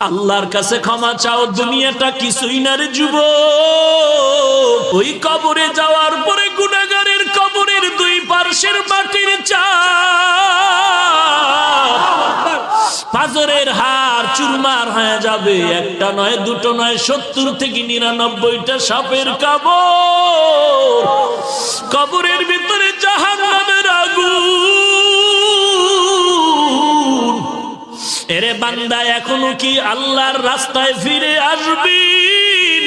আল্লাহর কাছে ক্ষমা চাও, দুনিয়াটা কিছুই না রে যুবক। ওই কবরে যাওয়ার পরে গুনাহগারের কবরের দুই পার্শ্বের মাটির চাপ পাজরের হাড় চুরমার হয়ে যাবে। একটা নয়, দুটো নয়, 70 থেকে 99টা সাপের কবর। কবরের ভিতরে জাহান্নামের আগুন। এরে বান্দা, এখনো কি আল্লাহর রাস্তায় ফিরে আসবি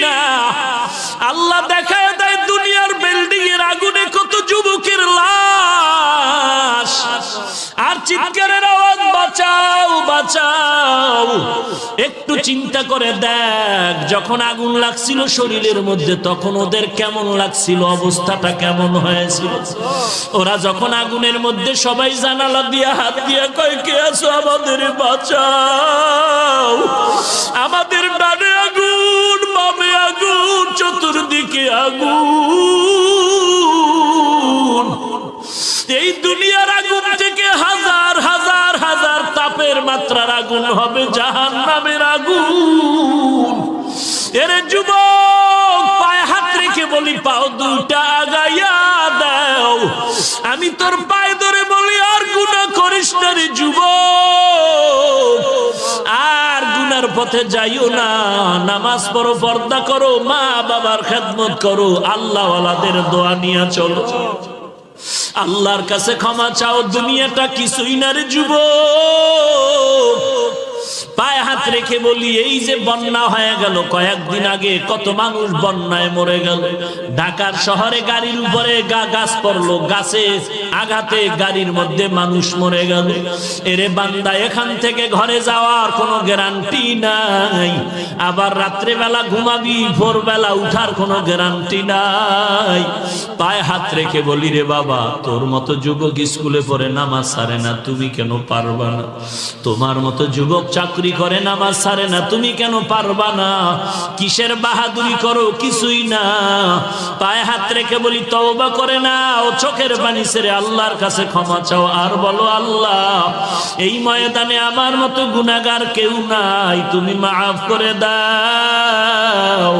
না? আল্লাহ দেখায় দেয় দুনিয়ার বিল্ডিং এর আগুনে কত যুবকের লাশ, আর চিৎকারের আওয়াজ, বাঁচাও বাঁচাও। একটু চিন্তা করে দেখ, যখন আগুন লাগছিল শরীরের মধ্যে তখন ওদের কেমন লাগছিল, অবস্থাটা কেমন হয়েছিল। ওরা যখন আগুনের মধ্যে সবাই জানালা দিয়া হাত দিয়া কয়, কে আছো, আমাদের বাঁচাও। আমাদের ডানে আগুন, বামে আগুন, চতুর্দিকে আগুন। এই দুনিয়ার আগুন থেকে হাজার হাজার হাজার তাপের মাত্রার আগুন হবে জাহান্নামের আগুন। এরে যুবক, পায়ে হাত রেখে বলি, পাও দুইটা আগাইয়া দাও। আমি তোর পায়ে ধরে বলি, আর গুনাহ করিস না রে যুবক, আর গুনার পথে যাইও না। নামাজ পড়ো, পর্দা করো, মা বাবার খেদমত করো, আল্লাহ ওয়ালাদের দোয়া নিয়ে চলো। আল্লাহর কাছে ক্ষমা চাও, দুনিয়াটা কিছুই না রে যুবক। পায়ে হাত রেখে বলি, এই যে বন্যা হয়ে গেল কয়েকদিন আগে, কত মানুষ বন্যায় মরে গেল। ঢাকার শহরে গাড়ির উপরে গাছ পড়লো, গাছে আঘাতে গাড়ির মধ্যে মানুষ মরে গেল। এরে বান্দা, এখান থেকে ঘরে যাওয়ার কোনো গ্যারান্টি নাই। আবার রাত্রেবেলা ঘুমাবি, ভোরবেলা উঠার কোনো গ্যারান্টি নাই। পায়ে হাত রেখে বলি, রে বাবা, তোর মতো যুবক স্কুলে পড়ে নামাজ ছাড়ে না, তুমি কেন পারবা না? তোমার মতো যুবক চাকরি করে নামাজ ছাড়ে না, তুমি কেন পারবা না? কিসের বাহাদুরি করো? কিছুই না। পায়ে হাত রেখে বলি, তওবা করে নাও, চোখের পানি ছেড়ে আল্লাহর কাছে ক্ষমা চাও, আর বলো, আল্লাহ, এই ময়দানে আমার মতো গুনাহগার কেউ নাই, তুমি মাফ করে দাও।